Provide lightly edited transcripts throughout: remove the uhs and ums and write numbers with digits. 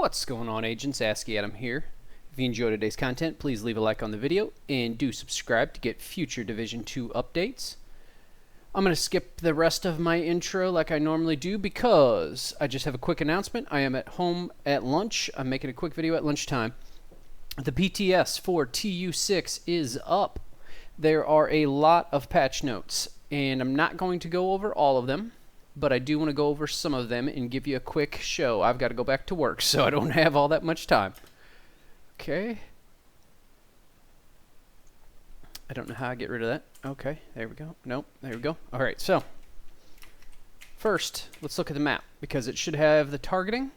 What's going on, agents? ASCII Adam here. If you enjoyed today's content, please leave a like on the video and do subscribe to get future Division 2 updates. I'm going to skip the rest of my intro like I normally do because I just have a quick announcement. I am at home at lunch. I'm making a quick video at lunchtime. The PTS for TU6 is up. There are a lot of patch notes, and I'm not going to go over all of them, but I do want to go over some of them and give you a quick show. I've got to go back to work, so I don't have all that much time. Okay. I don't know how I get rid of that. Okay, there we go. Nope, there we go. All right, so first, let's look at the map because it should have the targeting.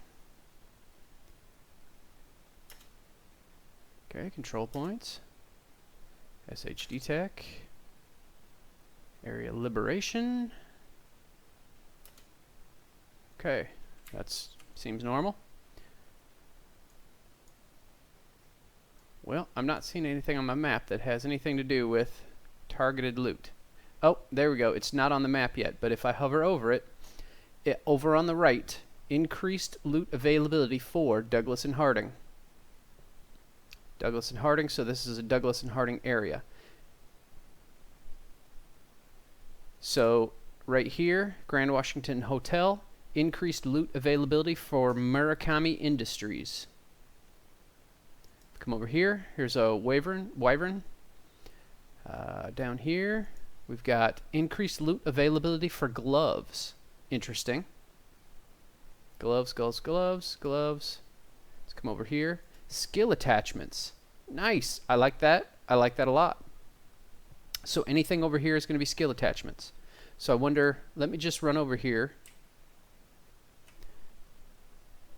Okay, control points. SHD tech. Area liberation. Okay, that seems normal. Well, I'm not seeing anything on my map that has anything to do with targeted loot. Oh, there we go. It's not on the map yet, but if I hover over it, over on the right, increased loot availability for Douglas and Harding. Douglas and Harding, so this is a Douglas and Harding area. So right here, Grand Washington Hotel, increased loot availability for Murakami Industries. Come over here. Here's a wyvern. Down here, we've got increased loot availability for gloves. Interesting. Gloves. Let's come over here. Skill attachments. Nice. I like that. I like that a lot. So anything over here is going to be skill attachments. So I wonder, let me just run over here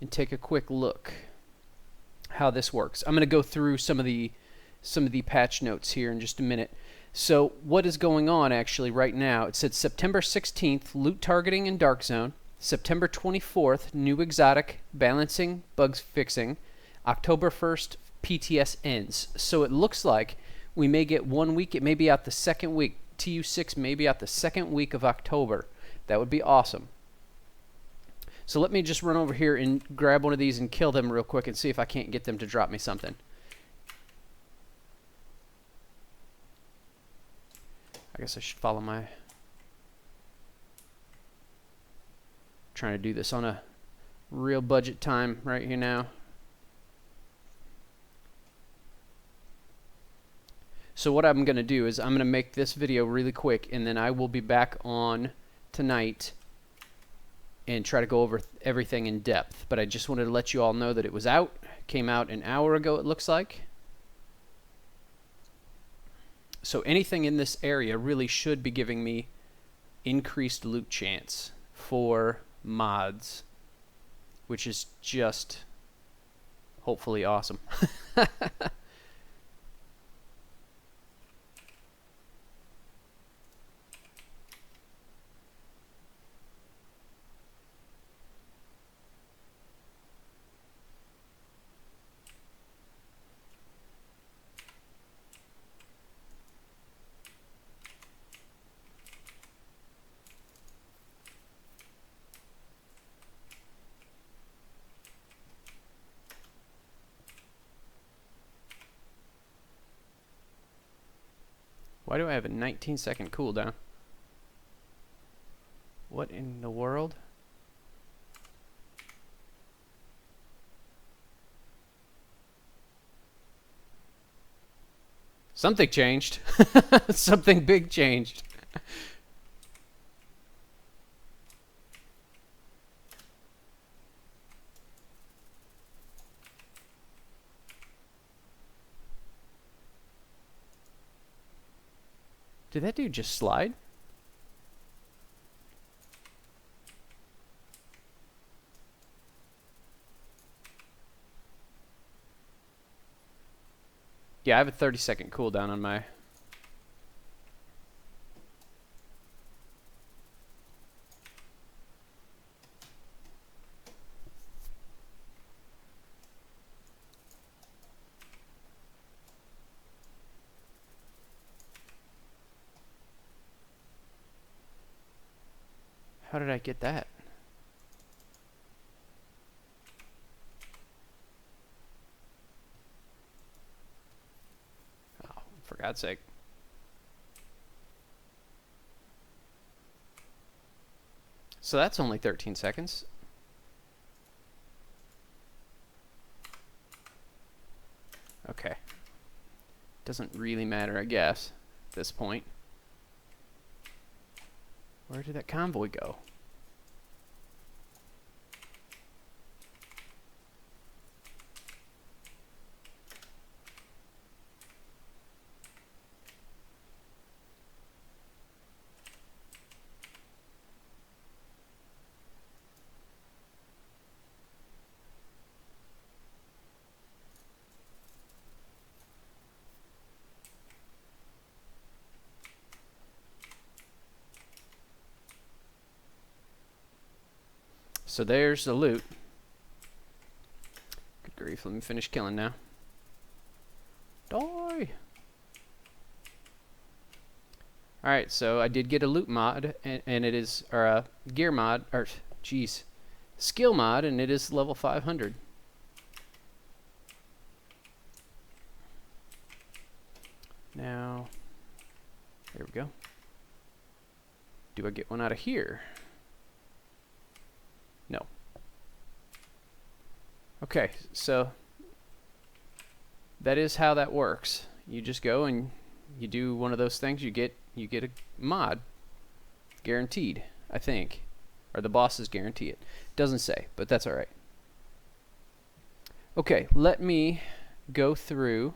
and take a quick look how this works. I'm going to go through some of the patch notes here in just a minute. So what is going on actually right now? It said September 16th, loot targeting in Dark Zone. September 24th, new exotic, balancing, bugs fixing. October 1st, PTS ends. So it looks like we may get 1 week. It may be out the second week. TU6 may be out the second week of October. That would be awesome. So let me just run over here and grab one of these and kill them real quick and see if I can't get them to drop me something. I guess I should follow my... Trying to do this on a real budget time right here now. So what I'm going to do is I'm going to make this video really quick, and then I will be back on tonight and try to go over everything in depth. But I just wanted to let you all know that it was out. Came out an hour ago, it looks like. So anything in this area really should be giving me increased loot chance for mods, which is just hopefully awesome. Why do I have a 19-second cooldown? What in the world? Something changed. Something big changed. Did that dude just slide? Yeah, I have a 30-second cooldown on my... How did I get that? God's sake. So that's only 13 seconds. Okay. Doesn't really matter, I guess, at this point. Where did that convoy go? So there's the loot. Good grief, let me finish killing now. Die! Alright, so I did get a loot mod, and it is, or a gear mod, or, jeez, skill mod, and it is level 500. Now, there we go. Do I get one out of here? No. Okay, so that is how that works. You just go and you do one of those things, you get a mod. Guaranteed, I think. Or the bosses guarantee it. Doesn't say, but that's alright. Okay, let me go through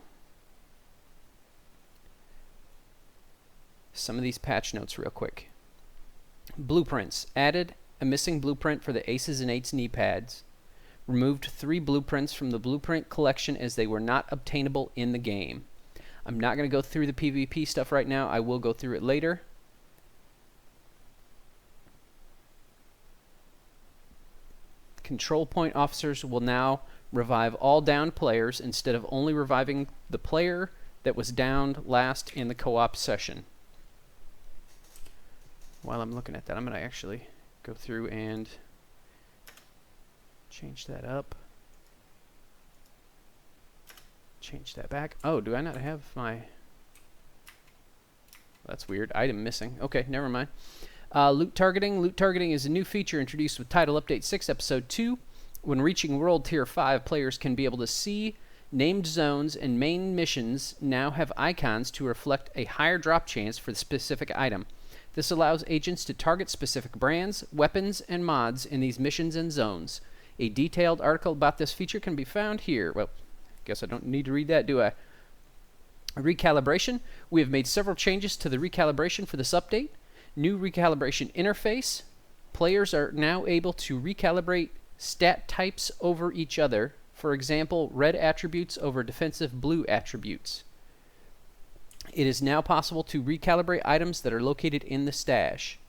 some of these patch notes real quick. Blueprints. Added a missing blueprint for the Aces and Eights knee pads. Removed 3 blueprints from the blueprint collection as they were not obtainable in the game. I'm not going to go through the PvP stuff right now. I will go through it later. Control point officers will now revive all downed players instead of only reviving the player that was downed last in the co-op session. While I'm looking at that, I'm going to actually go through and change that up. Change that back. Oh, do I not have my... That's weird. Item missing. Okay, never mind. Loot targeting. Loot targeting is a new feature introduced with Title Update 6, Episode 2. When reaching World Tier 5, players can be able to see named zones, and main missions now have icons to reflect a higher drop chance for the specific item. This allows agents to target specific brands, weapons, and mods in these missions and zones. A detailed article about this feature can be found here. Well, guess I don't need to read that, do I? Recalibration. We have made several changes to the recalibration for this update. New recalibration interface. Players are now able to recalibrate stat types over each other. For example, red attributes over defensive blue attributes. It is now possible to recalibrate items that are located in the stash.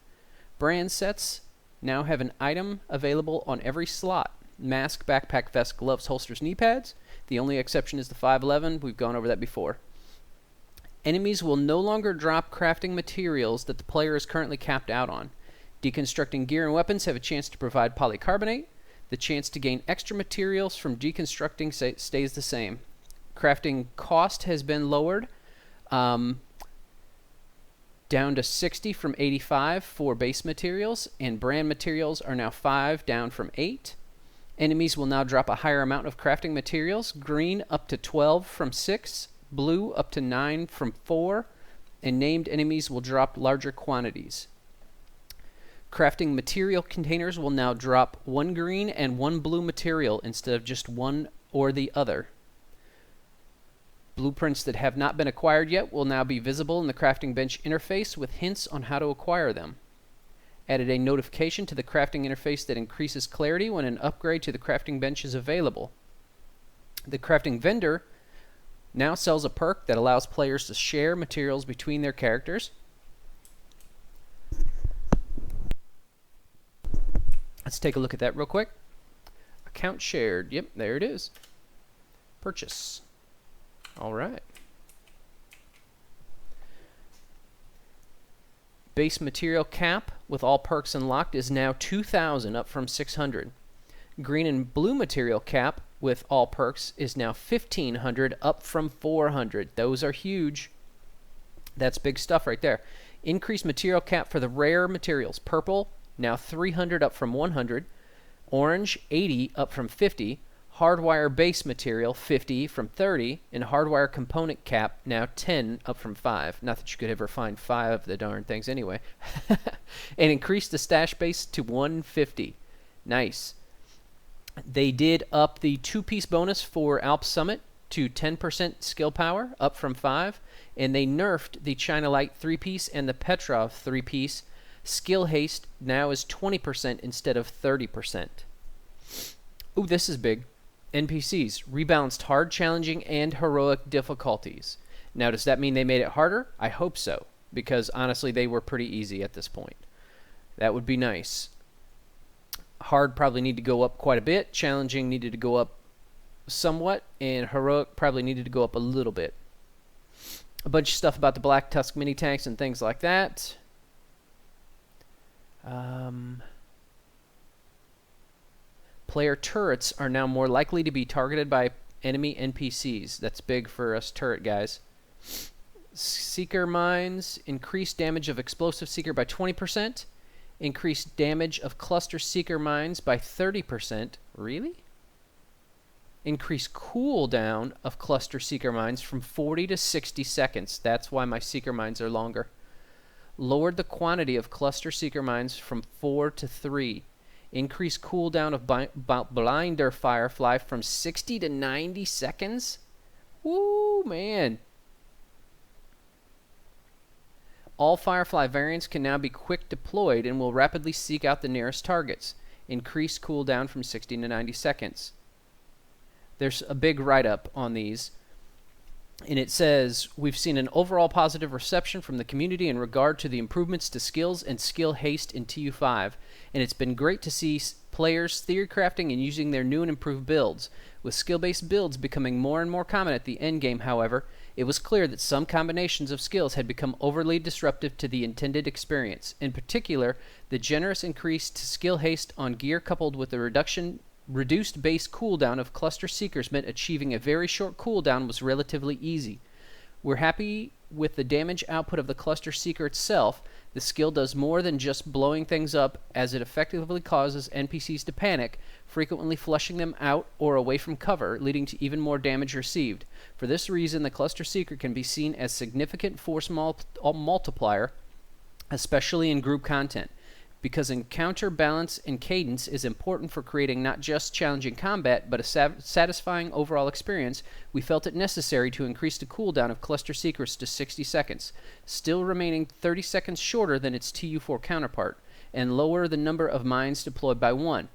Brand sets now have an item available on every slot. Mask, backpack, vest, gloves, holsters, knee pads. The only exception is the 511. We've gone over that before. Enemies will no longer drop crafting materials that the player is currently capped out on. Deconstructing gear and weapons have a chance to provide polycarbonate. The chance to gain extra materials from deconstructing stays the same. Crafting cost has been lowered down to 60 from 85 for base materials, and brand materials are now 5 down from 8. Enemies will now drop a higher amount of crafting materials. Green up to 12 from 6, blue up to 9 from 4, and named enemies will drop larger quantities. Crafting material containers will now drop 1 green and 1 blue material instead of just one or the other. Blueprints that have not been acquired yet will now be visible in the crafting bench interface with hints on how to acquire them. Added a notification to the crafting interface that increases clarity when an upgrade to the crafting bench is available. The crafting vendor now sells a perk that allows players to share materials between their characters. Let's take a look at that real quick. Account shared. Yep, there it is. Purchase. All right. Base material cap with all perks unlocked is now 2,000, up from 600. Green and blue material cap with all perks is now 1,500, up from 400. Those are huge. That's big stuff right there. Increased material cap for the rare materials. Purple, now 300 up from 100. Orange, 80 up from 50. Hardwire base material, 50 from 30. And hardwire component cap, now 10 up from 5. Not that you could ever find 5 of the darn things anyway. And increased the stash base to 150. Nice. They did up the 2-piece bonus for Alp Summit to 10% skill power, up from 5. And they nerfed the China Light 3-piece and the Petrov 3-piece. Skill haste now is 20% instead of 30%. Ooh, this is big. NPCs rebalanced hard, challenging, and heroic difficulties. Now, does that mean they made it harder? I hope so, because honestly, they were pretty easy at this point. That would be nice. Hard probably need to go up quite a bit. Challenging needed to go up somewhat, and heroic probably needed to go up a little bit. A bunch of stuff about the Black Tusk mini tanks and things like that. Player turrets are now more likely to be targeted by enemy NPCs. That's big for us turret guys. Seeker mines, increased damage of explosive seeker by 20%. Increased damage of cluster seeker mines by 30%. Really? Increased cooldown of cluster seeker mines from 40 to 60 seconds. That's why my seeker mines are longer. Lowered the quantity of cluster seeker mines from 4 to 3. Increased cooldown of blinder firefly from 60 to 90 seconds. Woo, man. All firefly variants can now be quick deployed and will rapidly seek out the nearest targets. Increased cooldown from 60 to 90 seconds. There's a big write-up on these. And it says, we've seen an overall positive reception from the community in regard to the improvements to skills and skill haste in TU5, and it's been great to see players theory crafting and using their new and improved builds. With skill-based builds becoming more and more common at the endgame, however, it was clear that some combinations of skills had become overly disruptive to the intended experience. In particular, the generous increase to skill haste on gear coupled with the reduced base cooldown of cluster seekers meant achieving a very short cooldown was relatively easy. We're happy with the damage output of the cluster seeker itself. The skill does more than just blowing things up, as it effectively causes NPCs to panic, frequently flushing them out or away from cover, leading to even more damage received. For this reason, the cluster seeker can be seen as significant force multiplier, especially in group content. Because encounter balance and cadence is important for creating not just challenging combat, but a satisfying overall experience, we felt it necessary to increase the cooldown of Cluster Seekers to 60 seconds, still remaining 30 seconds shorter than its TU4 counterpart, and lower the number of mines deployed by 1,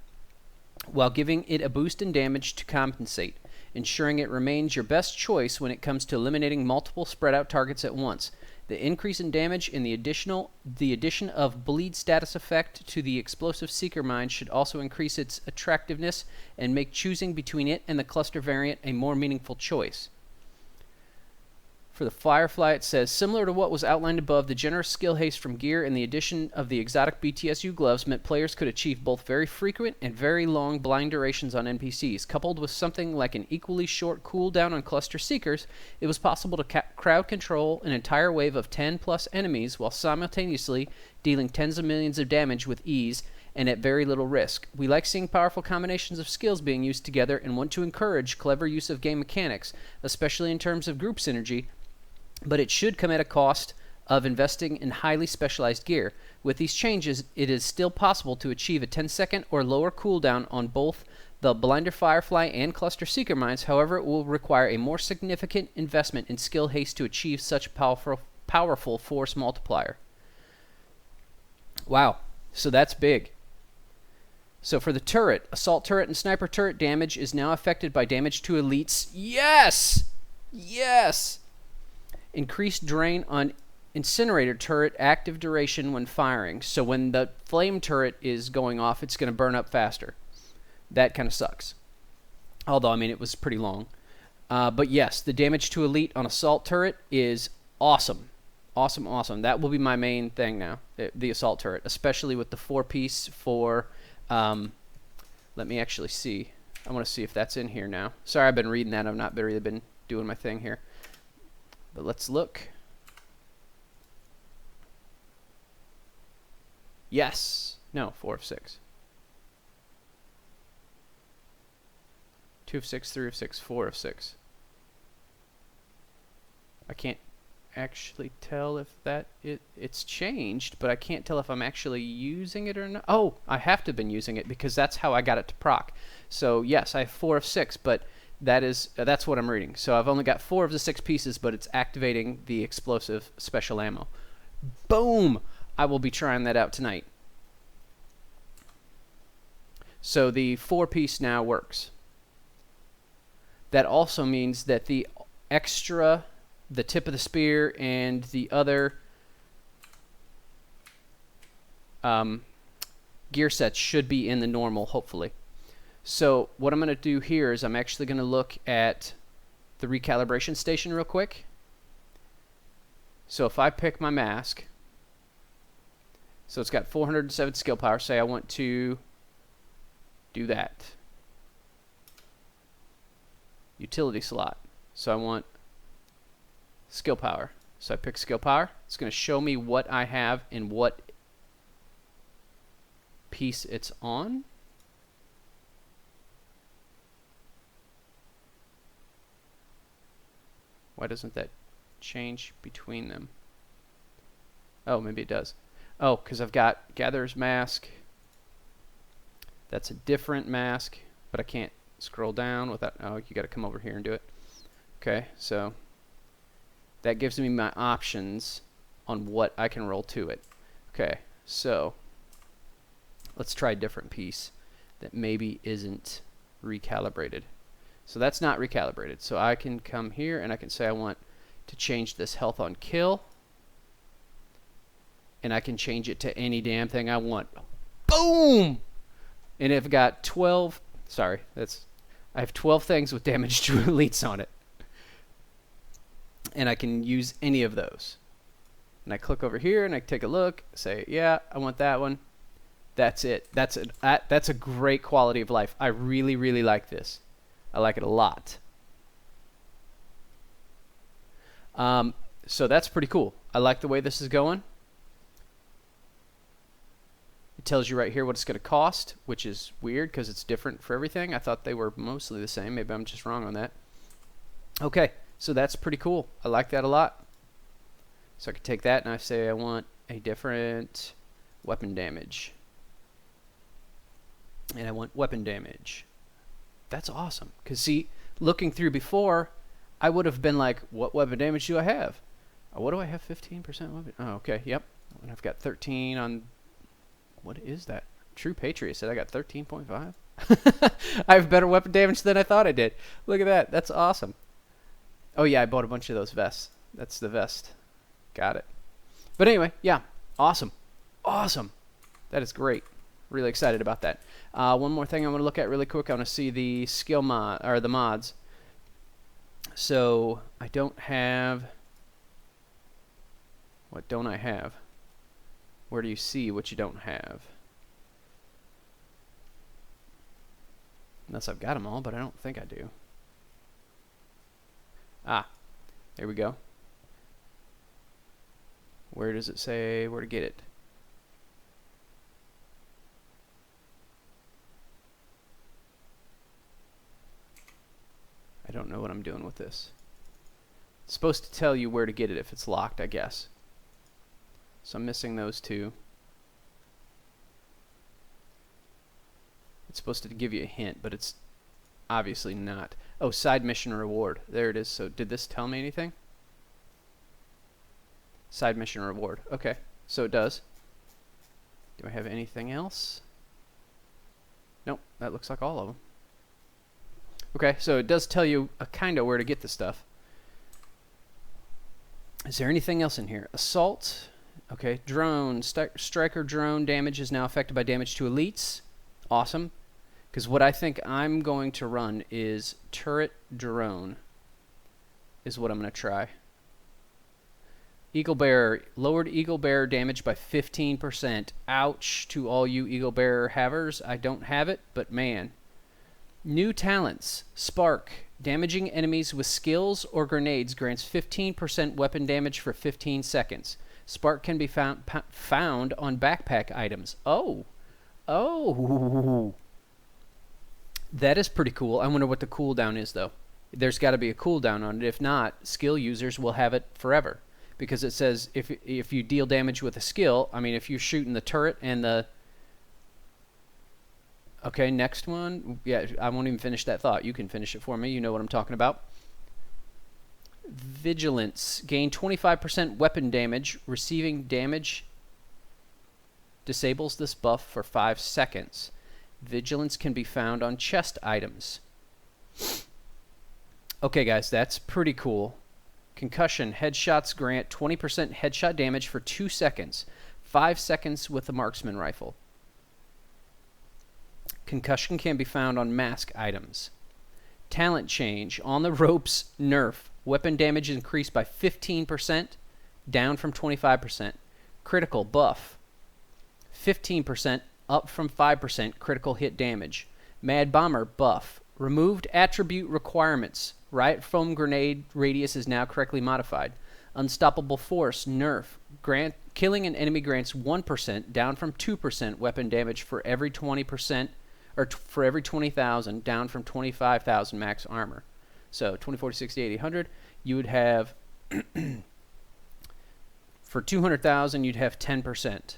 while giving it a boost in damage to compensate, ensuring it remains your best choice when it comes to eliminating multiple spread-out targets at once. The increase in damage and the addition of bleed status effect to the explosive seeker mine should also increase its attractiveness and make choosing between it and the cluster variant a more meaningful choice. For the Firefly, it says, similar to what was outlined above, the generous skill haste from gear and the addition of the exotic BTSU gloves meant players could achieve both very frequent and very long blind durations on NPCs. Coupled with something like an equally short cooldown on cluster seekers, it was possible to crowd control an entire wave of 10+ enemies while simultaneously dealing tens of millions of damage with ease and at very little risk. We like seeing powerful combinations of skills being used together and want to encourage clever use of game mechanics, especially in terms of group synergy, but it should come at a cost of investing in highly specialized gear. With these changes, it is still possible to achieve a 10-second or lower cooldown on both the Blinder Firefly and Cluster Seeker mines. However, it will require a more significant investment in skill haste to achieve such a powerful force multiplier. Wow, so that's big. So for the turret, assault turret and sniper turret damage is now affected by damage to elites. Yes! Yes! Increased drain on incinerator turret active duration when firing. So when the flame turret is going off, it's going to burn up faster. That kind of sucks. Although, I mean, it was pretty long. But yes, the damage to elite on assault turret is awesome. Awesome, awesome. That will be my main thing now, the assault turret, especially with the 4-piece for... let me actually see. I want to see if that's in here now. Sorry, I've been reading that. I've not really been doing my thing here. But let's look. Yes. No, 4 of 6. 2 of 6, 3 of 6, 4 of 6. I can't actually tell if it's changed, but I can't tell if I'm actually using it or not. Oh, I have to have been using it because that's how I got it to proc. So yes, I have 4 of 6, but that's what I'm reading. So I've only got 4 of the 6 pieces, but it's activating the explosive special ammo. Boom! I will be trying that out tonight. So the 4-piece now works. That also means that the extra, the tip of the spear, and the other gear sets should be in the normal, hopefully. So what I'm going to do here is I'm actually going to look at the recalibration station real quick. So if I pick my mask, so it's got 407 skill power, say I want to do that. Utility slot. So I want skill power. So I pick skill power. It's going to show me what I have and what piece it's on. Why doesn't that change between them? Oh, maybe it does. Oh, because I've got Gatherer's Mask. That's a different mask, but I can't scroll down without... Oh, you got to come over here and do it. Okay, so that gives me my options on what I can roll to it. Okay, so let's try a different piece that maybe isn't recalibrated. So that's not recalibrated. So I can come here and I can say I want to change this health on kill. And I can change it to any damn thing I want. Boom! And I've got 12... Sorry, I have 12 things with damage to elites on it. And I can use any of those. And I click over here and I take a look, say, yeah, I want that one. That's it. That's a great quality of life. I really, really like this. I like it a lot. So that's pretty cool. I like the way this is going. It tells you right here what it's going to cost, which is weird because it's different for everything. I thought they were mostly the same. Maybe I'm just wrong on that. Okay, so that's pretty cool. I like that a lot. So I can take that and I say I want a different weapon damage. And I want weapon damage. That's awesome. Because see, looking through before, I would have been like, what weapon damage do I have? Oh, what do I have? 15% weapon? Oh, okay, yep. And I've got 13 on... What is that? True Patriot said I got 13.5. I have better weapon damage than I thought I did. Look at that. That's awesome. Oh, yeah, I bought a bunch of those vests. That's the vest. Got it. But anyway, yeah, awesome. Awesome. That is great. Really excited about that. One more thing I want to look at really quick. I want to see the skill mod, or the mods. So I don't have... What don't I have? Where do you see what you don't have? Unless I've got them all, but I don't think I do. Ah, there we go. Where does it say where to get it? I don't know what I'm doing with this. It's supposed to tell you where to get it if it's locked, I guess. So I'm missing those two. It's supposed to give you a hint, but it's obviously not. Oh, side mission reward. There it is. So did this tell me anything? Side mission reward. Okay, so it does. Do I have anything else? Nope, that looks like all of them. Okay, so it does tell you kind of where to get the stuff. Is there anything else in here? Assault. Okay, drone. Striker drone damage is now affected by damage to elites. Awesome. Because what I think I'm going to run is turret drone. Is what I'm going to try. Eagle Bearer. Lowered Eagle Bearer damage by 15%. Ouch to all you Eagle Bearer havers. I don't have it, but man. New talents. Spark. Damaging enemies with skills or grenades grants 15% weapon damage for 15 seconds. Spark can be found on backpack items. Oh. Oh. That is pretty cool. I wonder what the cooldown is, though. There's got to be a cooldown on it. If not, skill users will have it forever. Because it says if you deal damage with a skill, I mean, if you're shooting the turret and the... Okay, next one. Yeah, I won't even finish that thought. You can finish it for me. You know what I'm talking about. Vigilance. Gain 25% weapon damage. Receiving damage disables this buff for 5 seconds. Vigilance can be found on chest items. Okay, guys, that's pretty cool. Concussion. Headshots grant 20% headshot damage for 2 seconds. 5 seconds with the marksman rifle. Concussion can be found on mask items. Talent change. On the ropes, nerf. Weapon damage increased by 15%, down from 25%. Critical buff. 15%, up from 5% critical hit damage. Mad Bomber buff. Removed attribute requirements. Riot foam grenade radius is now correctly modified. Unstoppable force nerf. Killing an enemy grants 1%, down from 2% weapon damage for every 20%, or for every 20,000, down from 25,000 max armor. So 20, 40, 60, 80, 100. You would have for 200,000, you'd have 10%.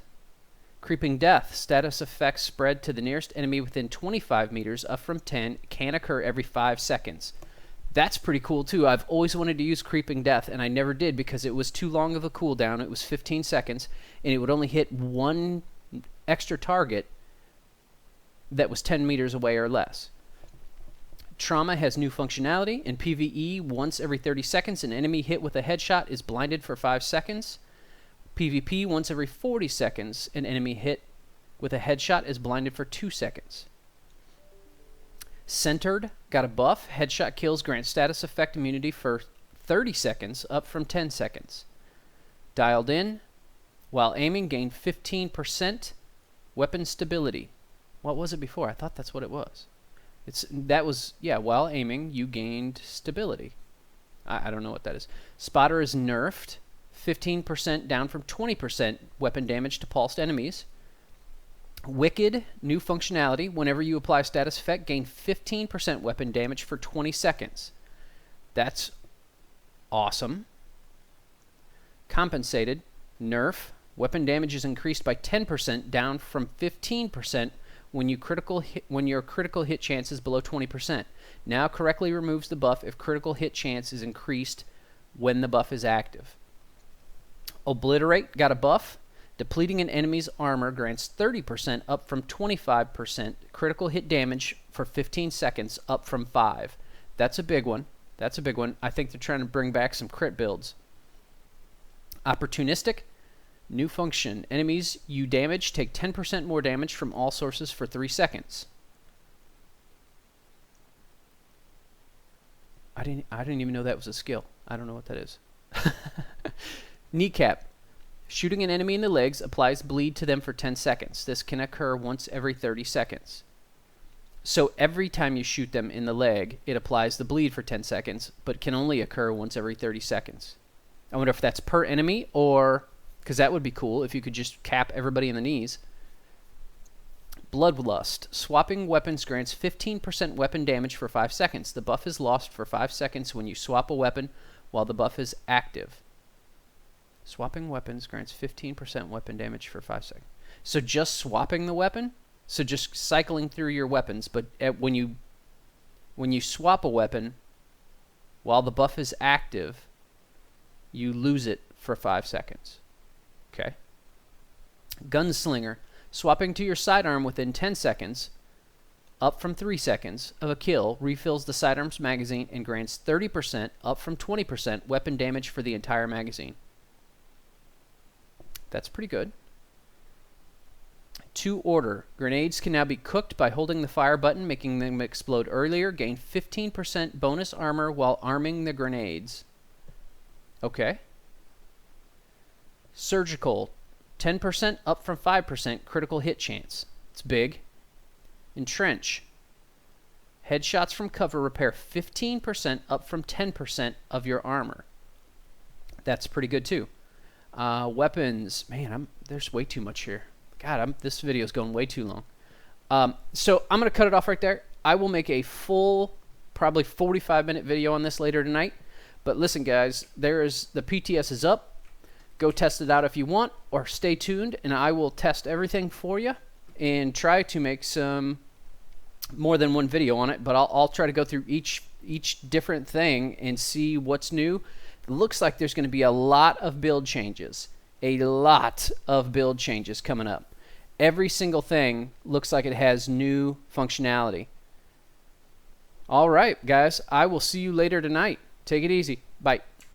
Creeping Death. Status effects spread to the nearest enemy within 25 meters, up from 10. Can occur every 5 seconds. That's pretty cool, too. I've always wanted to use Creeping Death, and I never did because it was too long of a cooldown. It was 15 seconds, and it would only hit one extra target that was 10 meters away or less. Trauma has new functionality. In PvE, once every 30 seconds, an enemy hit with a headshot is blinded for 5 seconds. PvP, once every 40 seconds, an enemy hit with a headshot is blinded for 2 seconds. Centered, got a buff. Headshot kills grant status effect immunity for 30 seconds, up from 10 seconds. Dialed in, while aiming, gain 15% weapon stability. What was it before? I thought that's what it was. While aiming, you gained stability. I don't know what that is. Spotter is nerfed. 15% down from 20% weapon damage to pulsed enemies. Wicked, new functionality. Whenever you apply status effect, gain 15% weapon damage for 20 seconds. That's awesome. Compensated, nerf. Weapon damage is increased by 10%, down from 15% when your critical hit chance is below 20%. Now correctly removes the buff if critical hit chance is increased when the buff is active. Obliterate, got a buff. Depleting an enemy's armor grants 30%, up from 25%. Critical hit damage for 15 seconds, up from 5. That's a big one. That's a big one. I think they're trying to bring back some crit builds. Opportunistic, new function. Enemies you damage take 10% more damage from all sources for 3 seconds. I didn't even know that was a skill. I don't know what that is. Kneecap. Shooting an enemy in the legs applies bleed to them for 10 seconds. This can occur once every 30 seconds. So every time you shoot them in the leg, it applies the bleed for 10 seconds, but can only occur once every 30 seconds. I wonder if that's per enemy, or... because that would be cool if you could just cap everybody in the knees. Bloodlust. Swapping weapons grants 15% weapon damage for 5 seconds. The buff is lost for 5 seconds when you swap a weapon while the buff is active. Swapping weapons grants 15% weapon damage for 5 seconds. So just swapping the weapon? So just cycling through your weapons, but when you swap a weapon while the buff is active, you lose it for 5 seconds. Okay. Gunslinger. Swapping to your sidearm within 10 seconds, up from 3 seconds, of a kill, refills the sidearm's magazine and grants 30%, up from 20%, weapon damage for the entire magazine. That's pretty good. To order. Grenades can now be cooked by holding the fire button, making them explode earlier. Gain 15% bonus armor while arming the grenades. Okay. Surgical. 10% up from 5% critical hit chance. It's big. Entrench. Headshots from cover repair 15% up from 10% of your armor. That's pretty good too. Weapons. Man, there's way too much here. God, this video is going way too long. So I'm going to cut it off right there. I will make a full, probably 45-minute video on this later tonight. But listen, guys, the PTS is up. Go test it out if you want, or stay tuned, and I will test everything for you and try to make some more than one video on it. But I'll try to go through each different thing and see what's new. It looks like there's going to be a lot of build changes. A lot of build changes coming up. Every single thing looks like it has new functionality. All right, guys, I will see you later tonight. Take it easy. Bye.